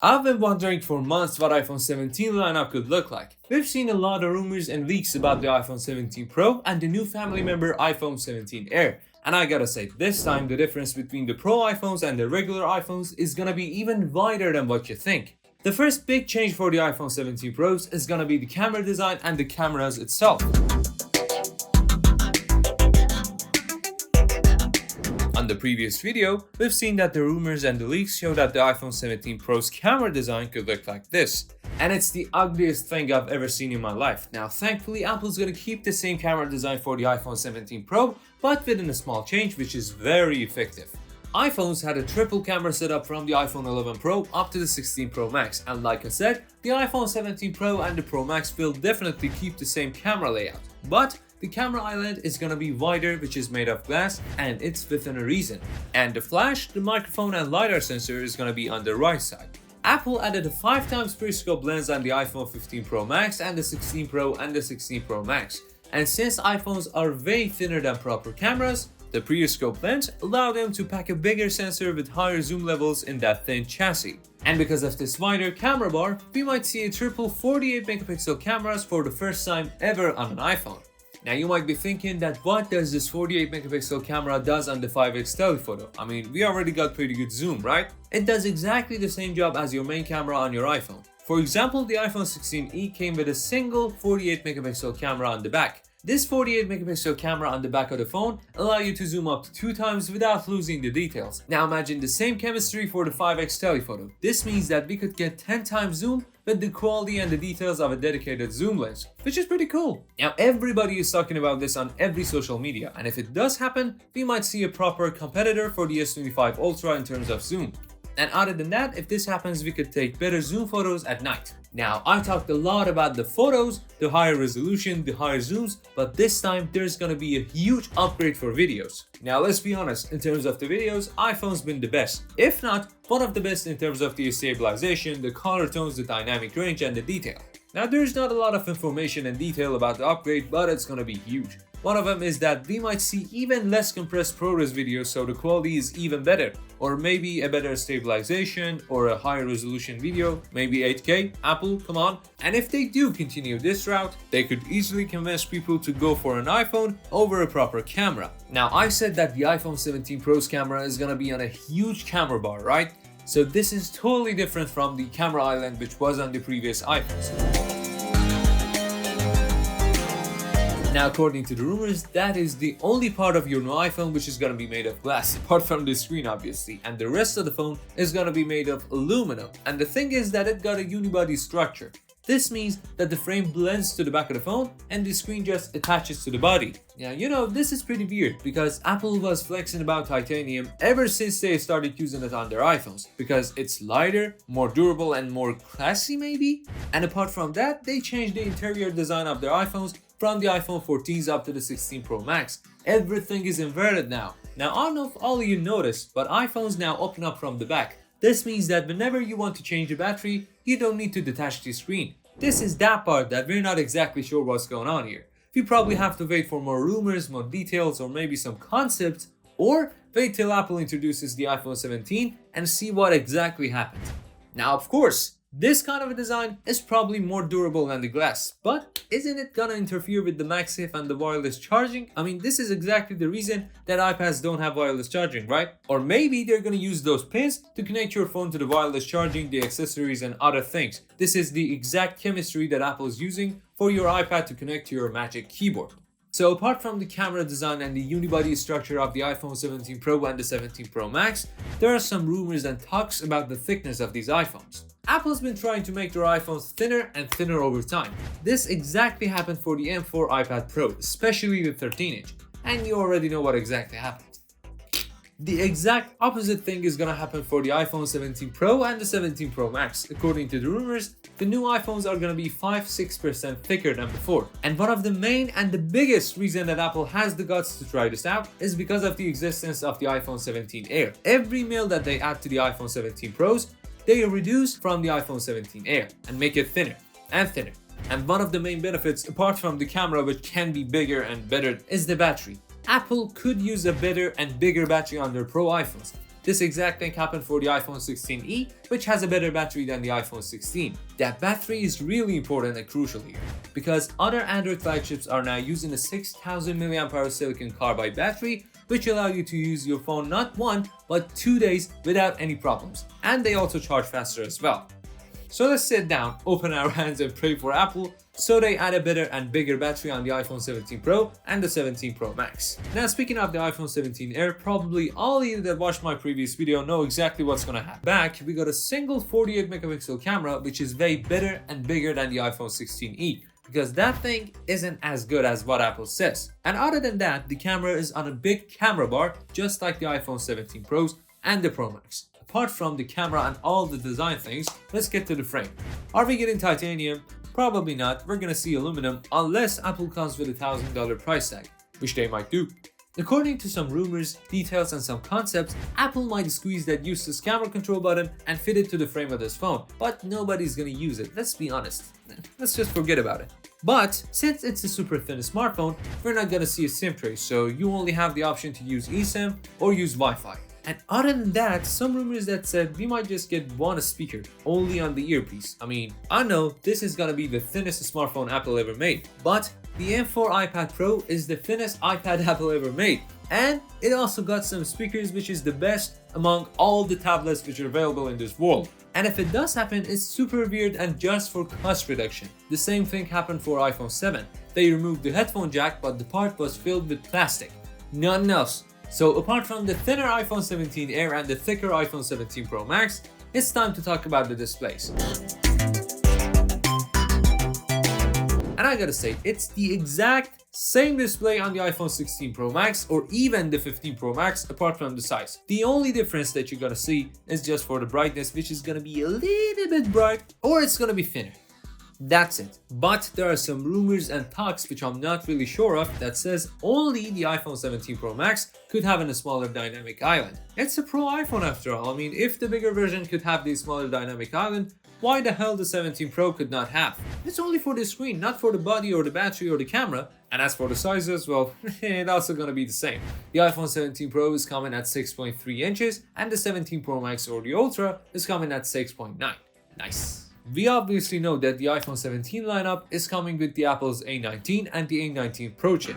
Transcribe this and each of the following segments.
I've been wondering for months what iPhone 17 lineup could look like. We've seen a lot of rumors and leaks about the iPhone 17 Pro and the new family member iPhone 17 Air. And I gotta say, this time the difference between the Pro iPhones and the regular iPhones is gonna be even wider than what you think. The first big change for the iPhone 17 Pros is gonna be the camera design and the cameras itself. On the previous video, we've seen that the rumors and the leaks show that the iPhone 17 Pro's camera design could look like this. And it's the ugliest thing I've ever seen in my life. Now thankfully Apple's gonna keep the same camera design for the iPhone 17 Pro, but within a small change which is very effective. iPhones had a triple camera setup from the iPhone 11 Pro up to the 16 Pro Max, and like I said, the iPhone 17 Pro and the Pro Max will definitely keep the same camera layout. But the camera island is gonna be wider, which is made of glass, and it's within a reason. And the flash, the microphone and LiDAR sensor is gonna be on the right side. Apple added a 5x periscope lens on the iPhone 15 Pro Max and the 16 Pro and the 16 Pro Max. And since iPhones are way thinner than proper cameras, the periscope lens allowed them to pack a bigger sensor with higher zoom levels in that thin chassis. And because of this wider camera bar, we might see a triple 48 megapixel cameras for the first time ever on an iPhone. Now you might be thinking that what does this 48 megapixel camera does on the 5x telephoto? I mean, we already got pretty good zoom, right? It does exactly the same job as your main camera on your iPhone. For example, the iPhone 16e came with a single 48 megapixel camera on the back. This 48 megapixel camera on the back of the phone allows you to zoom up to 2 times without losing the details. Now imagine the same chemistry for the 5x telephoto. This means that we could get 10 times zoom with the quality and the details of a dedicated zoom lens, which is pretty cool. Now everybody is talking about this on every social media, and if it does happen, we might see a proper competitor for the S25 Ultra in terms of zoom. And other than that, if this happens, we could take better zoom photos at night. Now, I talked a lot about the photos, the higher resolution, the higher zooms, but this time there's gonna be a huge upgrade for videos. Now, let's be honest, in terms of the videos, iPhone's been the best. If not, one of the best in terms of the stabilization, the color tones, the dynamic range, and the detail. Now, there's not a lot of information and detail about the upgrade, but it's gonna be huge. One of them is that we might see even less compressed ProRes videos, so the quality is even better. Or maybe a better stabilization or a higher resolution video, maybe 8K, Apple, come on. And if they do continue this route, they could easily convince people to go for an iPhone over a proper camera. Now I said that the iPhone 17 Pro's camera is gonna be on a huge camera bar, right? So this is totally different from the camera island which was on the previous iPhones. Now, according to the rumors, that is the only part of your new iPhone which is gonna be made of glass, apart from the screen obviously, and the rest of the phone is gonna be made of aluminum. And the thing is that it got a unibody structure. This means that the frame blends to the back of the phone and the screen just attaches to the body. Now, you know, this is pretty weird because Apple was flexing about titanium ever since they started using it on their iPhones, because it's lighter, more durable, and more classy maybe? And apart from that, they changed the interior design of their iPhones from the iPhone 14s up to the 16 Pro Max. Everything is inverted now. Now, I don't know if all of you noticed, but iPhones now open up from the back. This means that whenever you want to change the battery, you don't need to detach the screen. This is that part that we're not exactly sure what's going on here. We probably have to wait for more rumors, more details, or maybe some concepts, or wait till Apple introduces the iPhone 17 and see what exactly happens. Now, of course, this kind of a design is probably more durable than the glass, but isn't it gonna interfere with the MagSafe and the wireless charging? I mean, this is exactly the reason that iPads don't have wireless charging, right? Or maybe they're gonna use those pins to connect your phone to the wireless charging, the accessories, and other things. This is the exact chemistry that Apple is using for your iPad to connect to your Magic Keyboard. So apart from the camera design and the unibody structure of the iPhone 17 Pro and the 17 Pro Max, there are some rumors and talks about the thickness of these iPhones. Apple's been trying to make their iPhones thinner and thinner over time. This exactly happened for the M4 iPad Pro, especially the 13-inch, and you already know what exactly happened. The exact opposite thing is gonna happen for the iPhone 17 Pro and the 17 Pro Max. According to the rumors, the new iPhones are gonna be 5-6% thicker than before. And one of the main and the biggest reason that Apple has the guts to try this out is because of the existence of the iPhone 17 Air. Every mil that they add to the iPhone 17 Pros, they reduce from the iPhone 17 Air and make it thinner and thinner. And one of the main benefits, apart from the camera which can be bigger and better, is the battery. Apple could use a better and bigger battery on their Pro iPhones. This exact thing happened for the iPhone 16e, which has a better battery than the iPhone 16. That battery is really important and crucial here, because other Android flagships are now using a 6000 mAh silicon carbide battery, which allow you to use your phone not 1 but 2 days without any problems, and they also charge faster as well. So let's sit down, open our hands and pray for Apple so they add a better and bigger battery on the iPhone 17 Pro and the 17 Pro Max. Now speaking of the iPhone 17 Air, probably all of you that watched my previous video know exactly what's gonna happen. Back, we got a single 48 megapixel camera which is way better and bigger than the iPhone 16e, because that thing isn't as good as what Apple says. And other than that, the camera is on a big camera bar just like the iPhone 17 Pros and the Pro Max. Apart from the camera and all the design things, let's get to the frame. Are we getting titanium? Probably not. We're gonna see aluminum unless Apple comes with a $1,000 price tag, which they might do. According to some rumors, details and some concepts, Apple might squeeze that useless camera control button and fit it to the frame of this phone, but nobody's gonna use it, let's be honest. Let's just forget about it. But since it's a super thin smartphone, we're not gonna see a SIM tray, so you only have the option to use eSIM or use Wi-Fi. And other than that, some rumors that said we might just get one speaker only on the earpiece. I mean, I know this is gonna be the thinnest smartphone Apple ever made, but the M4 iPad Pro is the thinnest iPad Apple ever made. And it also got some speakers which is the best among all the tablets which are available in this world. And if it does happen, it's super weird and just for cost reduction. The same thing happened for iPhone 7. They removed the headphone jack, but the part was filled with plastic. Nothing else. So apart from the thinner iPhone 17 Air and the thicker iPhone 17 Pro Max, it's time to talk about the displays. And I gotta say, it's the exact same display on the iPhone 16 Pro Max or even the 15 Pro Max apart from the size. The only difference that you're gonna see is just for the brightness, which is gonna be a little bit bright or it's gonna be thinner. That's it. But there are some rumors and talks which I'm not really sure of that says only the iPhone 17 Pro Max could have a smaller dynamic island. It's a Pro iPhone after all. I mean, if the bigger version could have the smaller dynamic island, why the hell the 17 Pro could not have? It's only for the screen, not for the body or the battery or the camera. And as for the sizes, well, it's also gonna be the same. The iPhone 17 Pro is coming at 6.3 inches and the 17 Pro Max or the Ultra is coming at 6.9. Nice. We obviously know that the iPhone 17 lineup is coming with the Apple's A19 and the A19 Pro chip.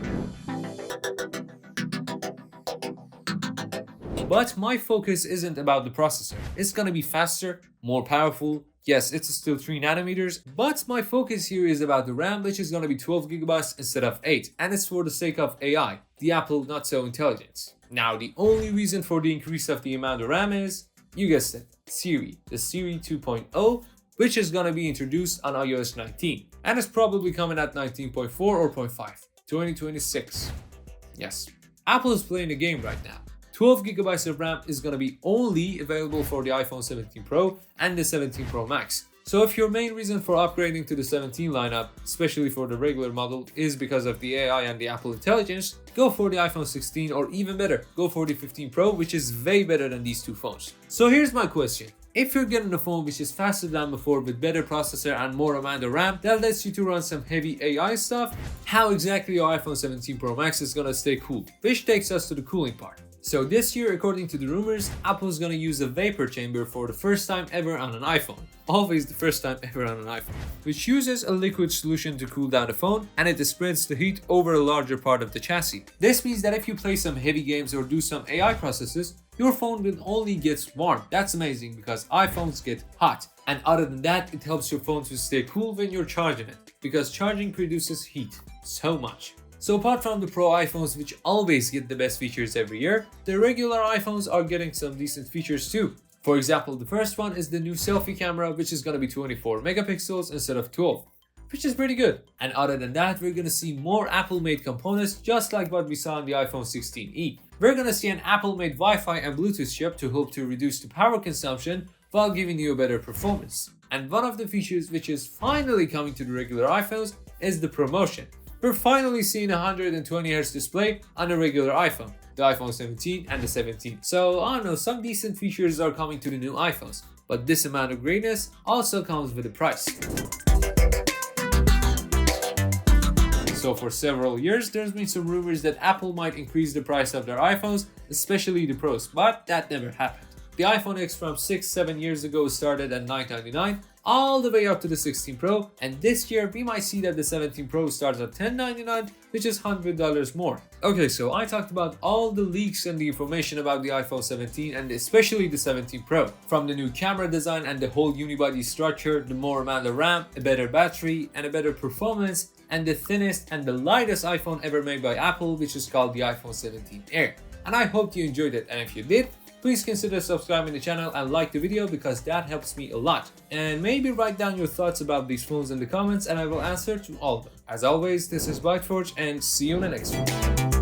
But my focus isn't about the processor. It's gonna be faster, more powerful. Yes, it's still 3 nanometers, but my focus here is about the RAM, which is gonna be 12 gigabytes instead of 8, and it's for the sake of AI, the Apple Not So Intelligence. Now, the only reason for the increase of the amount of RAM is, you guessed it, Siri, the Siri 2.0, which is gonna be introduced on iOS 19, and it's probably coming at 19.4 or 0.5, 2026. Yes, Apple is playing a game right now. 12 gigabytes of RAM is gonna be only available for the iPhone 17 Pro and the 17 Pro Max. So if your main reason for upgrading to the 17 lineup, especially for the regular model, is because of the AI and the Apple Intelligence, go for the iPhone 16 or even better, go for the 15 Pro, which is way better than these two phones. So here's my question. If you're getting a phone which is faster than before with better processor and more amount of RAM that lets you to run some heavy AI stuff, how exactly your iPhone 17 Pro Max is gonna stay cool? Which takes us to the cooling part. So this year, according to the rumors, Apple's gonna use a vapor chamber for the first time ever on an iPhone. Always the first time ever on an iPhone. Which uses a liquid solution to cool down the phone and it spreads the heat over a larger part of the chassis. This means that if you play some heavy games or do some AI processes, your phone will only get warm. That's amazing because iPhones get hot. And other than that, it helps your phone to stay cool when you're charging it, because charging produces heat so much. So apart from the Pro iPhones, which always get the best features every year, the regular iPhones are getting some decent features too. For example, the first one is the new selfie camera, which is gonna be 24 megapixels instead of 12, which is pretty good. And other than that, we're gonna see more Apple-made components just like what we saw on the iPhone 16e. We're gonna see an Apple-made Wi-Fi and Bluetooth chip to help to reduce the power consumption while giving you a better performance. And one of the features which is finally coming to the regular iPhones is the ProMotion. We're finally seeing a 120Hz display on a regular iPhone, the iPhone 17 and the 17. So I don't know, some decent features are coming to the new iPhones, but this amount of greatness also comes with a price. So for several years, there's been some rumors that Apple might increase the price of their iPhones, especially the Pros, but that never happened. The iPhone X from 6-7 years ago started at $999, all the way up to the 16 Pro, and this year we might see that the 17 Pro starts at $1099, which is $100 more. Okay, so I talked about all the leaks and the information about the iPhone 17 and especially the 17 Pro. From the new camera design and the whole unibody structure, the more amount of RAM, a better battery, and a better performance, and the thinnest and the lightest iPhone ever made by Apple, which is called the iPhone 17 Air. And I hope you enjoyed it, and if you did, please consider subscribing to the channel and like the video because that helps me a lot. And maybe write down your thoughts about these phones in the comments and I will answer to all of them. As always, this is ByteForge and see you in the next one.